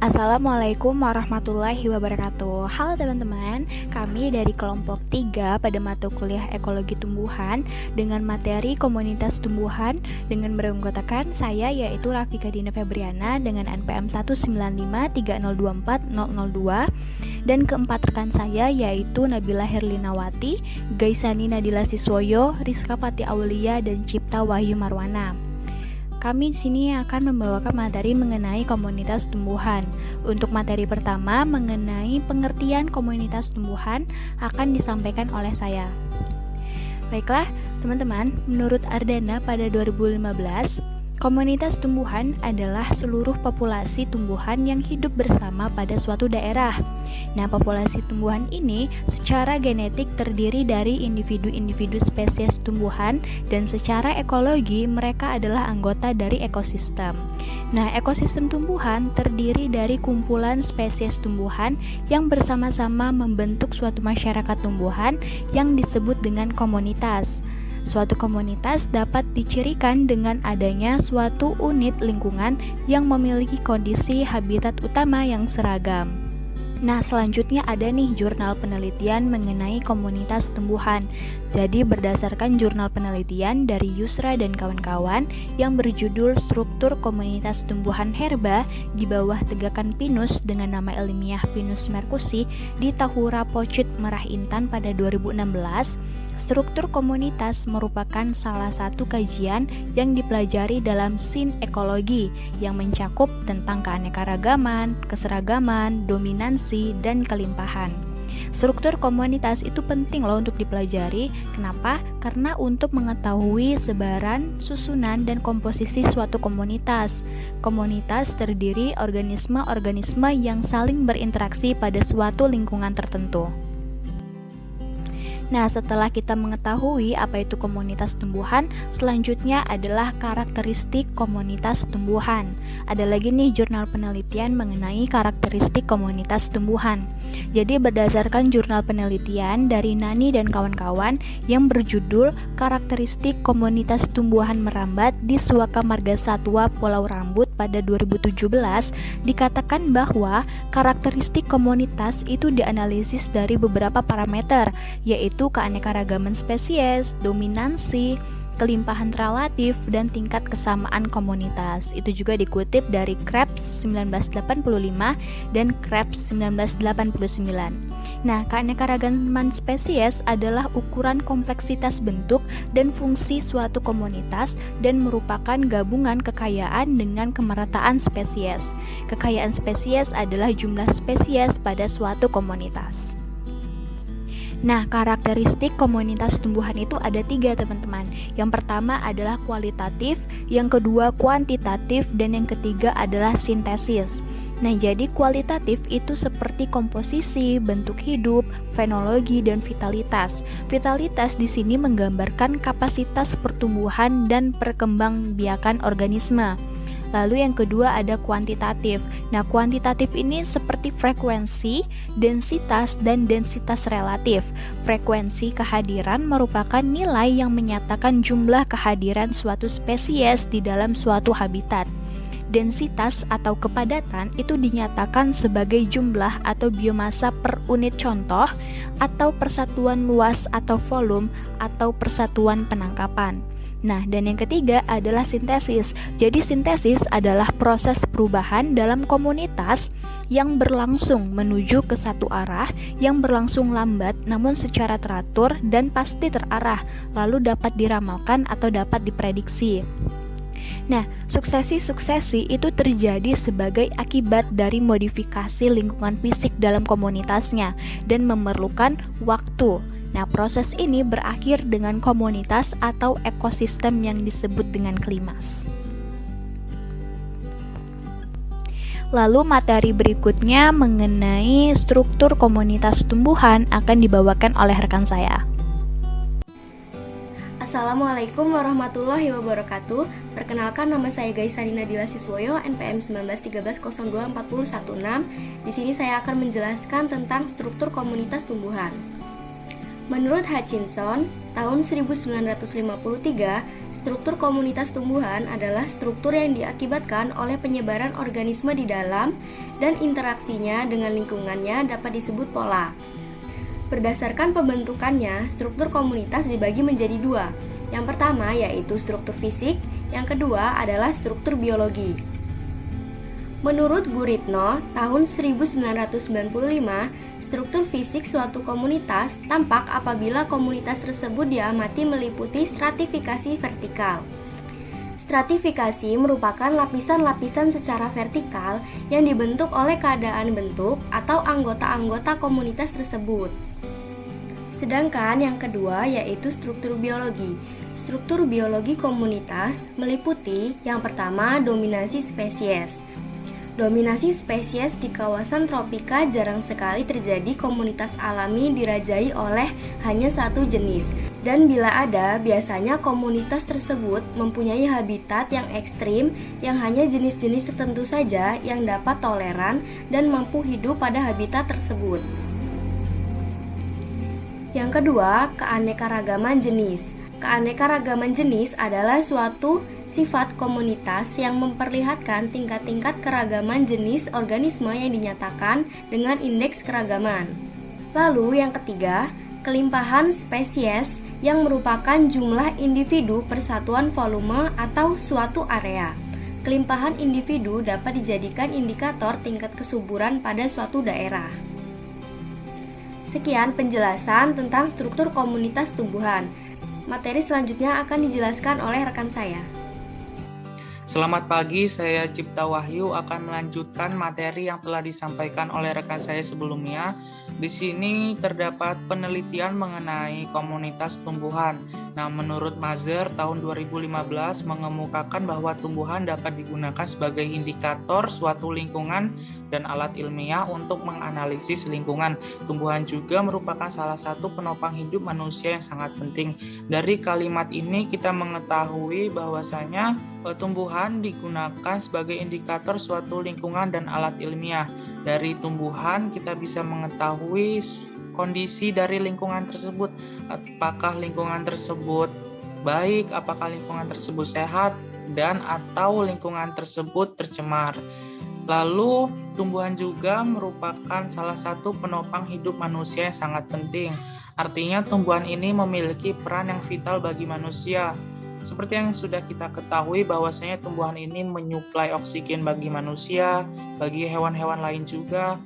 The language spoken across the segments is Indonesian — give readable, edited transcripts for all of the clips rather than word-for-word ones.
Assalamualaikum warahmatullahi wabarakatuh. Halo teman-teman, kami dari kelompok 3 pada mata kuliah Ekologi Tumbuhan dengan materi Komunitas Tumbuhan dengan beranggotakan saya yaitu Rafika Dina Febriana dengan NPM 19530240002 dan keempat rekan saya yaitu Nabila Herlinawati, Gaisani Nadila Siswoyo, Rizka Fati Aulia dan Cipta Wahyu Marwana. Kami di sini akan membawakan materi mengenai komunitas tumbuhan. Untuk materi pertama mengenai pengertian komunitas tumbuhan akan disampaikan oleh saya. Baiklah, teman-teman, menurut Ardana pada 2015, komunitas tumbuhan adalah seluruh populasi tumbuhan yang hidup bersama pada suatu daerah. Nah, populasi tumbuhan ini secara genetik terdiri dari individu-individu spesies tumbuhan dan secara ekologi mereka adalah anggota dari ekosistem. Nah, ekosistem tumbuhan terdiri dari kumpulan spesies tumbuhan yang bersama-sama membentuk suatu masyarakat tumbuhan yang disebut dengan komunitas. Suatu komunitas dapat dicirikan dengan adanya suatu unit lingkungan yang memiliki kondisi habitat utama yang seragam. Nah, selanjutnya ada nih jurnal penelitian mengenai komunitas tumbuhan. Jadi berdasarkan jurnal penelitian dari Yusra dan kawan-kawan yang berjudul Struktur Komunitas Tumbuhan Herba di bawah tegakan pinus dengan nama ilmiah Pinus merkusi di Tahura Pocut Merah Intan pada 2016, struktur komunitas merupakan salah satu kajian yang dipelajari dalam sin ekologi yang mencakup tentang keanekaragaman, keseragaman, dominansi, dan kelimpahan. Struktur komunitas itu penting loh untuk dipelajari. Kenapa? Karena untuk mengetahui sebaran, susunan, dan komposisi suatu komunitas. Komunitas terdiri organisme-organisme yang saling berinteraksi pada suatu lingkungan tertentu. Nah, setelah kita mengetahui apa itu komunitas tumbuhan, selanjutnya adalah karakteristik komunitas tumbuhan. Ada lagi nih jurnal penelitian mengenai karakteristik komunitas tumbuhan. Jadi berdasarkan jurnal penelitian dari Nani dan kawan-kawan yang berjudul Karakteristik Komunitas Tumbuhan Merambat di Suaka Marga Satwa Pulau Rambut pada 2017, dikatakan bahwa karakteristik komunitas itu dianalisis dari beberapa parameter, yaitu keanekaragaman spesies, dominansi, kelimpahan relatif, dan tingkat kesamaan komunitas. Itu juga dikutip dari Krebs 1985 dan Krebs 1989. Nah, keanekaragaman spesies adalah ukuran kompleksitas bentuk dan fungsi suatu komunitas dan merupakan gabungan kekayaan dengan kemerataan spesies. Kekayaan spesies adalah jumlah spesies pada suatu komunitas. Nah, karakteristik komunitas tumbuhan itu ada 3, teman-teman. Yang pertama adalah kualitatif, yang kedua kuantitatif, dan yang ketiga adalah sintesis. Nah, jadi kualitatif itu seperti komposisi, bentuk hidup, fenologi, dan vitalitas. Vitalitas di sini menggambarkan kapasitas pertumbuhan dan perkembangbiakan organisme. Lalu yang kedua ada kuantitatif. Nah, kuantitatif ini seperti frekuensi, densitas, dan densitas relatif. Frekuensi kehadiran merupakan nilai yang menyatakan jumlah kehadiran suatu spesies di dalam suatu habitat. Densitas atau kepadatan itu dinyatakan sebagai jumlah atau biomasa per unit contoh atau persatuan luas atau volume atau persatuan penangkapan. Nah, dan yang ketiga adalah sintesis. Jadi sintesis adalah proses perubahan dalam komunitas yang berlangsung menuju ke satu arah, yang berlangsung lambat namun secara teratur dan pasti terarah, lalu dapat diramalkan atau dapat diprediksi. Nah, suksesi-suksesi itu terjadi sebagai akibat dari modifikasi lingkungan fisik dalam komunitasnya dan memerlukan waktu. Nah, proses ini berakhir dengan komunitas atau ekosistem yang disebut dengan klimaks. Lalu materi berikutnya mengenai struktur komunitas tumbuhan akan dibawakan oleh rekan saya. Assalamualaikum warahmatullahi wabarakatuh. Perkenalkan, nama saya Gaisani Nadila Siswoyo, NPM 1913024016. Di sini saya akan menjelaskan tentang struktur komunitas tumbuhan. Menurut Hutchinson, tahun 1953, struktur komunitas tumbuhan adalah struktur yang diakibatkan oleh penyebaran organisme di dalam dan interaksinya dengan lingkungannya dapat disebut pola. Berdasarkan pembentukannya, struktur komunitas dibagi menjadi dua. Yang pertama yaitu struktur fisik, yang kedua adalah struktur biologi. Menurut Guritno, tahun 1995, struktur fisik suatu komunitas tampak apabila komunitas tersebut diamati meliputi stratifikasi vertikal. Stratifikasi merupakan lapisan-lapisan secara vertikal yang dibentuk oleh keadaan bentuk atau anggota-anggota komunitas tersebut. Sedangkan yang kedua yaitu struktur biologi. Struktur biologi komunitas meliputi yang pertama dominasi spesies. Dominasi spesies di kawasan tropika jarang sekali terjadi komunitas alami dirajai oleh hanya satu jenis. Dan bila ada, biasanya komunitas tersebut mempunyai habitat yang ekstrim yang hanya jenis-jenis tertentu saja yang dapat toleran dan mampu hidup pada habitat tersebut. Yang kedua, keanekaragaman jenis. Keanekaragaman jenis adalah suatu sifat komunitas yang memperlihatkan tingkat-tingkat keragaman jenis organisme yang dinyatakan dengan indeks keragaman. Lalu yang ketiga, kelimpahan spesies yang merupakan jumlah individu per satuan volume atau suatu area. Kelimpahan individu dapat dijadikan indikator tingkat kesuburan pada suatu daerah. Sekian penjelasan tentang struktur komunitas tumbuhan. Materi selanjutnya akan dijelaskan oleh rekan saya. Selamat pagi, saya Cipta Wahyu akan melanjutkan materi yang telah disampaikan oleh rekan saya sebelumnya. Di sini terdapat penelitian mengenai komunitas tumbuhan. Nah, menurut Mazur tahun 2015 mengemukakan bahwa tumbuhan dapat digunakan sebagai indikator suatu lingkungan dan alat ilmiah untuk menganalisis lingkungan. Tumbuhan juga merupakan salah satu penopang hidup manusia yang sangat penting. Dari kalimat ini kita mengetahui bahwasanya tumbuhan digunakan sebagai indikator suatu lingkungan dan alat ilmiah. Dari tumbuhan kita bisa mengetahui kondisi dari lingkungan tersebut. Apakah lingkungan tersebut baik, apakah lingkungan tersebut sehat, dan atau lingkungan tersebut tercemar. Lalu tumbuhan juga merupakan salah satu penopang hidup manusia yang sangat penting. Artinya tumbuhan ini memiliki peran yang vital bagi manusia. Seperti yang sudah kita ketahui bahwasanya tumbuhan ini menyuplai oksigen bagi manusia, bagi hewan-hewan lain juga.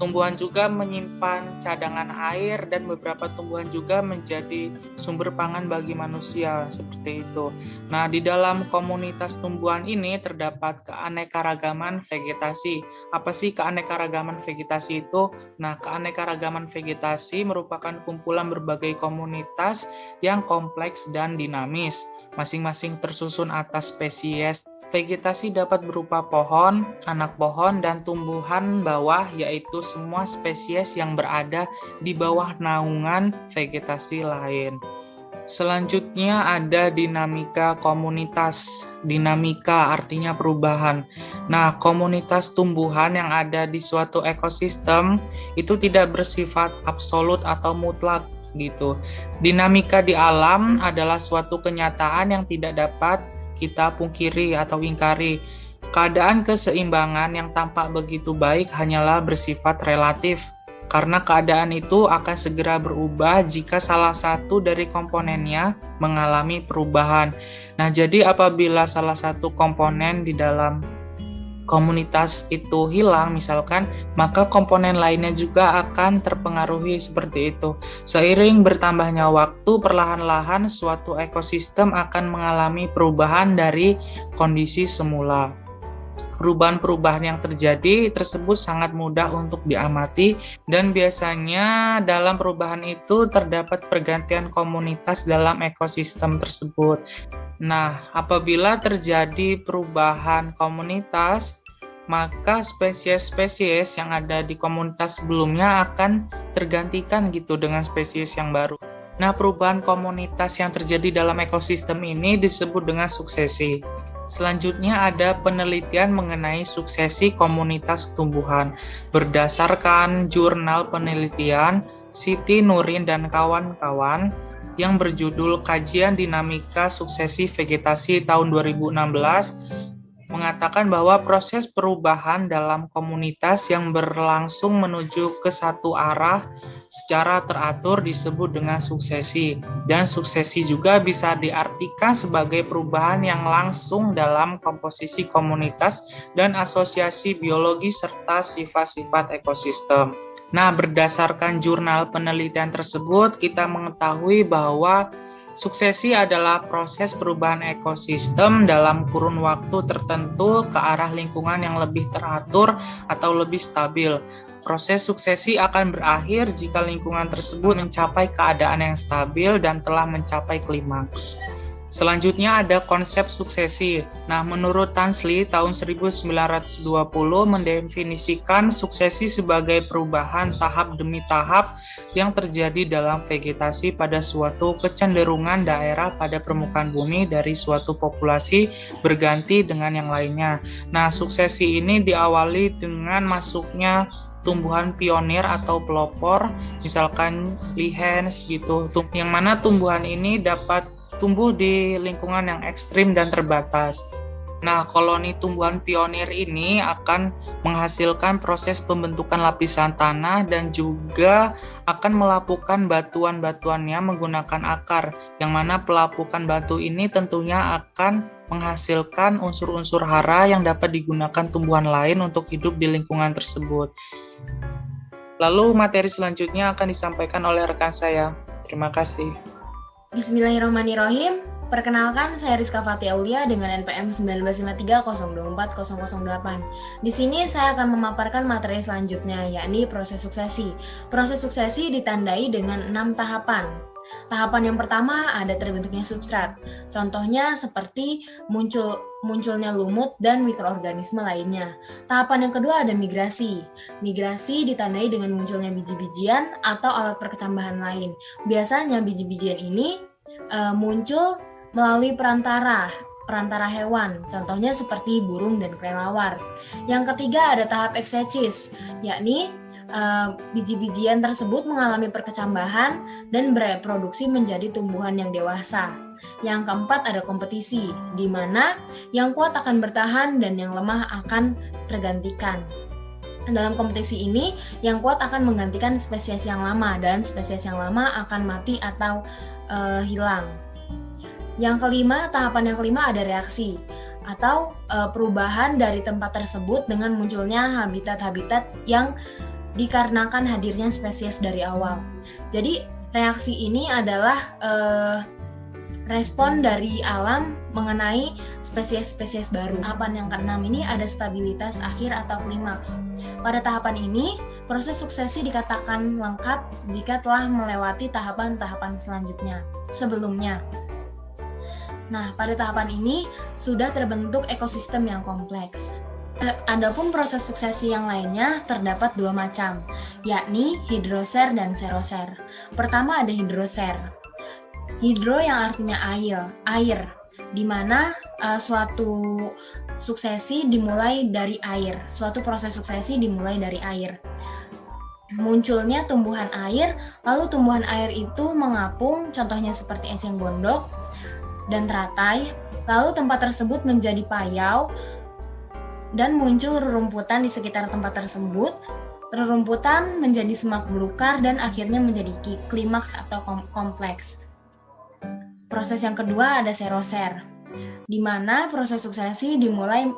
Tumbuhan juga menyimpan cadangan air dan beberapa tumbuhan juga menjadi sumber pangan bagi manusia, seperti itu. Nah, di dalam komunitas tumbuhan ini terdapat keanekaragaman vegetasi. Apa sih keanekaragaman vegetasi itu? Nah, keanekaragaman vegetasi merupakan kumpulan berbagai komunitas yang kompleks dan dinamis. Masing-masing tersusun atas spesies. Vegetasi dapat berupa pohon, anak pohon, dan tumbuhan bawah, yaitu semua spesies yang berada di bawah naungan vegetasi lain. Selanjutnya ada dinamika komunitas. Dinamika artinya perubahan. Nah, komunitas tumbuhan yang ada di suatu ekosistem itu tidak bersifat absolut atau mutlak gitu. Dinamika di alam adalah suatu kenyataan yang tidak dapat kita pungkiri atau ingkari. Keadaan keseimbangan yang tampak begitu baik hanyalah bersifat relatif, karena keadaan itu akan segera berubah jika salah satu dari komponennya mengalami perubahan. Nah, jadi apabila salah satu komponen di dalam komunitas itu hilang misalkan, maka komponen lainnya juga akan terpengaruhi seperti itu. Seiring bertambahnya waktu, perlahan-lahan suatu ekosistem akan mengalami perubahan dari kondisi semula. Perubahan-perubahan yang terjadi tersebut sangat mudah untuk diamati dan biasanya dalam perubahan itu terdapat pergantian komunitas dalam ekosistem tersebut. Nah, apabila terjadi perubahan komunitas, maka spesies-spesies yang ada di komunitas sebelumnya akan tergantikan gitu dengan spesies yang baru. Nah, perubahan komunitas yang terjadi dalam ekosistem ini disebut dengan suksesi. Selanjutnya ada penelitian mengenai suksesi komunitas tumbuhan. Berdasarkan jurnal penelitian Siti Nurin dan kawan-kawan, yang berjudul Kajian Dinamika Suksesi Vegetasi tahun 2016 mengatakan bahwa proses perubahan dalam komunitas yang berlangsung menuju ke satu arah secara teratur disebut dengan suksesi. Dan suksesi juga bisa diartikan sebagai perubahan yang langsung dalam komposisi komunitas dan asosiasi biologi serta sifat-sifat ekosistem. Nah, berdasarkan jurnal penelitian tersebut, kita mengetahui bahwa suksesi adalah proses perubahan ekosistem dalam kurun waktu tertentu ke arah lingkungan yang lebih teratur atau lebih stabil. Proses suksesi akan berakhir jika lingkungan tersebut mencapai keadaan yang stabil dan telah mencapai klimaks. Selanjutnya ada konsep suksesi. Nah, menurut Tansley tahun 1920 mendefinisikan suksesi sebagai perubahan tahap demi tahap yang terjadi dalam vegetasi pada suatu kecenderungan daerah pada permukaan bumi dari suatu populasi berganti dengan yang lainnya. Nah, suksesi ini diawali dengan masuknya tumbuhan pionir atau pelopor, misalkan lichens gitu, yang mana tumbuhan ini dapat tumbuh di lingkungan yang ekstrim dan terbatas. Nah, koloni tumbuhan pionir ini akan menghasilkan proses pembentukan lapisan tanah dan juga akan melapukan batuan-batuannya menggunakan akar, yang mana pelapukan batu ini tentunya akan menghasilkan unsur-unsur hara yang dapat digunakan tumbuhan lain untuk hidup di lingkungan tersebut. Lalu materi selanjutnya akan disampaikan oleh rekan saya. Terima kasih. Bismillahirrahmanirrahim. Perkenalkan, saya Rizka Fatia Aulia dengan NPM 1953024028. Di sini saya akan memaparkan materi selanjutnya, yakni proses suksesi. Proses suksesi ditandai dengan 6 tahapan. Tahapan yang pertama ada terbentuknya substrat. Contohnya seperti munculnya lumut dan mikroorganisme lainnya. Tahapan yang kedua ada migrasi. Migrasi ditandai dengan munculnya biji-bijian atau alat perkecambahan lain. Biasanya biji-bijian ini muncul melalui perantara hewan, contohnya seperti burung dan kelelawar. Yang ketiga ada tahap eksesis, yakni biji-bijian tersebut mengalami perkecambahan dan bereproduksi menjadi tumbuhan yang dewasa. Yang keempat ada kompetisi, di mana yang kuat akan bertahan dan yang lemah akan tergantikan. Dalam kompetisi ini, yang kuat akan menggantikan spesies yang lama dan spesies yang lama akan mati atau hilang. Tahapan yang kelima ada reaksi atau perubahan dari tempat tersebut dengan munculnya habitat-habitat yang dikarenakan hadirnya spesies dari awal. Jadi reaksi ini adalah respon dari alam mengenai spesies-spesies baru. Tahapan yang keenam ini ada stabilitas akhir atau klimaks. Pada tahapan ini, proses suksesi dikatakan lengkap jika telah melewati tahapan-tahapan sebelumnya. Nah, pada tahapan ini sudah terbentuk ekosistem yang kompleks. Adapun proses suksesi yang lainnya terdapat 2 macam, yakni hidroser dan seroser. Pertama ada hidroser. Hidro yang artinya air, di mana suatu suksesi dimulai dari air. Suatu proses suksesi dimulai dari air. Munculnya tumbuhan air, lalu tumbuhan air itu mengapung, contohnya seperti eceng gondok dan teratai, lalu tempat tersebut menjadi payau dan muncul rerumputan di sekitar tempat tersebut. Rerumputan menjadi semak belukar dan akhirnya menjadi klimaks atau kompleks. Proses yang kedua ada seroser, di mana proses suksesi dimulai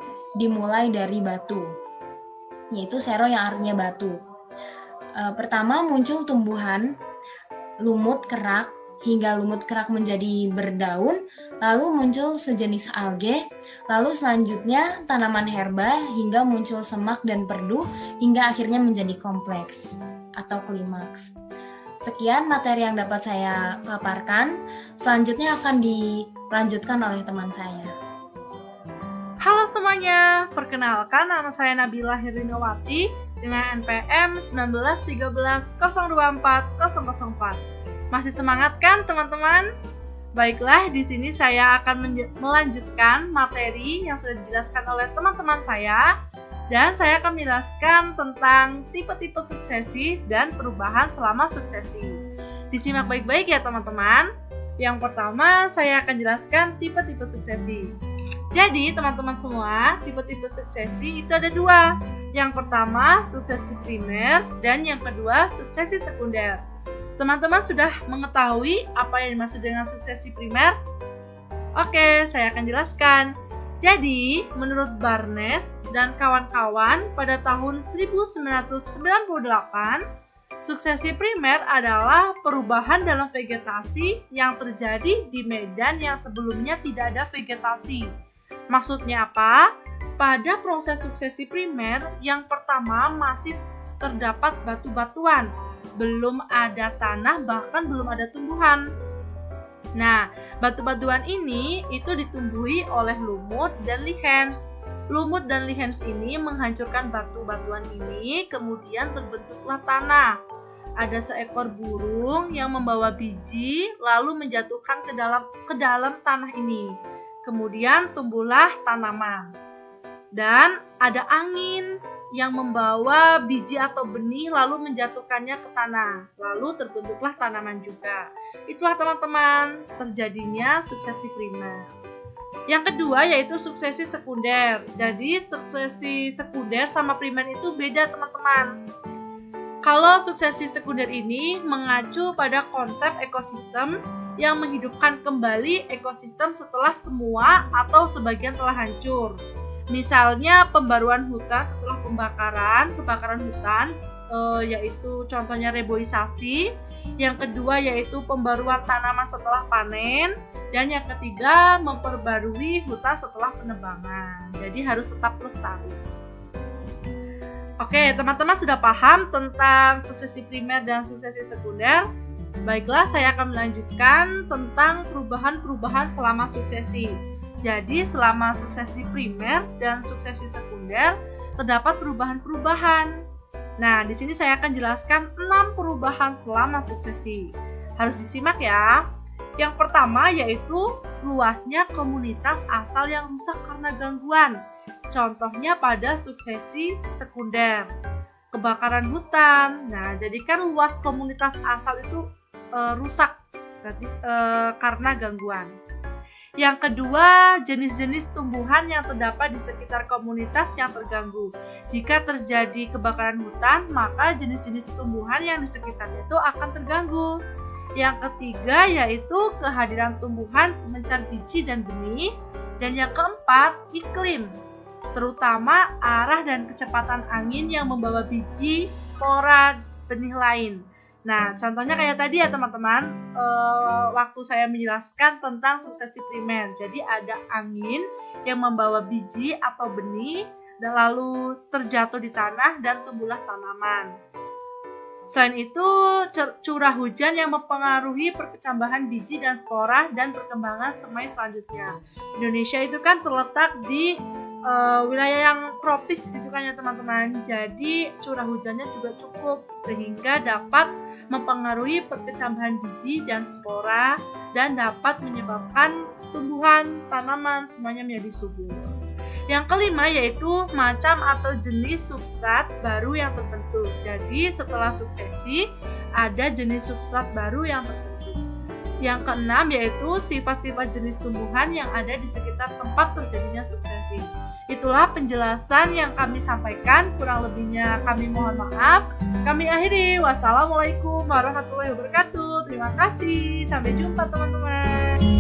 dari batu, yaitu sero yang artinya batu. Pertama muncul tumbuhan lumut kerak hingga lumut kerak menjadi berdaun, lalu muncul sejenis alge, lalu selanjutnya tanaman herba hingga muncul semak dan perdu hingga akhirnya menjadi kompleks atau klimaks. Sekian materi yang dapat saya paparkan, selanjutnya akan dilanjutkan oleh teman saya. Halo semuanya, perkenalkan nama saya Nabila Hirinowati dengan NPM 19130240004. Masih semangat kan teman-teman? Baiklah, di sini saya akan melanjutkan materi yang sudah dijelaskan oleh teman-teman saya, dan saya akan menjelaskan tentang tipe-tipe suksesi dan perubahan selama suksesi. Disimak baik-baik ya teman-teman. Yang pertama, saya akan jelaskan tipe-tipe suksesi. Jadi, teman-teman semua, tipe-tipe suksesi itu ada dua. Yang pertama, suksesi primer, dan yang kedua, suksesi sekunder. Teman-teman sudah mengetahui apa yang dimaksud dengan suksesi primer? Oke, saya akan jelaskan. Jadi, menurut Barnes dan kawan-kawan pada tahun 1998, suksesi primer adalah perubahan dalam vegetasi yang terjadi di medan yang sebelumnya tidak ada vegetasi. Maksudnya apa? Pada proses suksesi primer, yang pertama masih terdapat batu-batuan, belum ada tanah, bahkan belum ada tumbuhan. Nah, batu-batuan ini itu ditumbuhi oleh lumut dan lichens. Lumut dan lichens ini menghancurkan batu-batuan ini, kemudian terbentuklah tanah. Ada seekor burung yang membawa biji, lalu menjatuhkan ke dalam tanah ini. Kemudian tumbuhlah tanaman. Dan ada angin yang membawa biji atau benih lalu menjatuhkannya ke tanah. Lalu terbentuklah tanaman juga. Itulah teman-teman, terjadinya suksesi primer. Yang kedua yaitu suksesi sekunder. Jadi suksesi sekunder sama primer itu beda teman-teman. Kalau suksesi sekunder ini mengacu pada konsep ekosistem yang menghidupkan kembali ekosistem setelah semua atau sebagian telah hancur. Misalnya pembaruan hutan setelah kebakaran hutan, yaitu contohnya reboisasi. Yang kedua yaitu pembaruan tanaman setelah panen. Dan yang ketiga memperbarui hutan setelah penebangan. Jadi harus tetap lestari. Oke, teman-teman sudah paham tentang suksesi primer dan suksesi sekunder? Baiklah, saya akan melanjutkan tentang perubahan-perubahan selama suksesi. Jadi, selama suksesi primer dan suksesi sekunder, terdapat perubahan-perubahan. Nah, di sini saya akan jelaskan 6 perubahan selama suksesi. Harus disimak ya. Yang pertama yaitu luasnya komunitas asal yang rusak karena gangguan. Contohnya pada suksesi sekunder, kebakaran hutan. Nah, jadi kan luas komunitas asal itu rusak berarti, karena gangguan. Yang kedua, jenis-jenis tumbuhan yang terdapat di sekitar komunitas yang terganggu. Jika terjadi kebakaran hutan, maka jenis-jenis tumbuhan yang di sekitarnya itu akan terganggu. Yang ketiga yaitu kehadiran tumbuhan pemencar biji dan benih. Dan yang keempat, iklim, terutama arah dan kecepatan angin yang membawa biji, spora, benih lain. Nah, contohnya kayak tadi ya teman-teman, waktu saya menjelaskan tentang suksesi primer. Jadi ada angin yang membawa biji atau benih, dan lalu terjatuh di tanah dan tumbuhlah tanaman. Selain itu, curah hujan yang mempengaruhi perkecambahan biji dan spora dan perkembangan semai selanjutnya. Indonesia itu kan terletak di wilayah yang tropis gitu kan ya teman-teman. Jadi curah hujannya juga cukup sehingga dapat mempengaruhi perkecambahan biji dan spora dan dapat menyebabkan tumbuhan tanaman semuanya menjadi subur. Yang kelima yaitu macam atau jenis substrat baru yang terbentuk. Jadi setelah suksesi ada jenis substrat baru yang terbentuk. Yang keenam yaitu sifat-sifat jenis tumbuhan yang ada di sekitar tempat terjadinya suksesi. Itulah penjelasan yang kami sampaikan, kurang lebihnya kami mohon maaf. Kami akhiri. Wassalamualaikum warahmatullahi wabarakatuh. Terima kasih. Sampai jumpa teman-teman.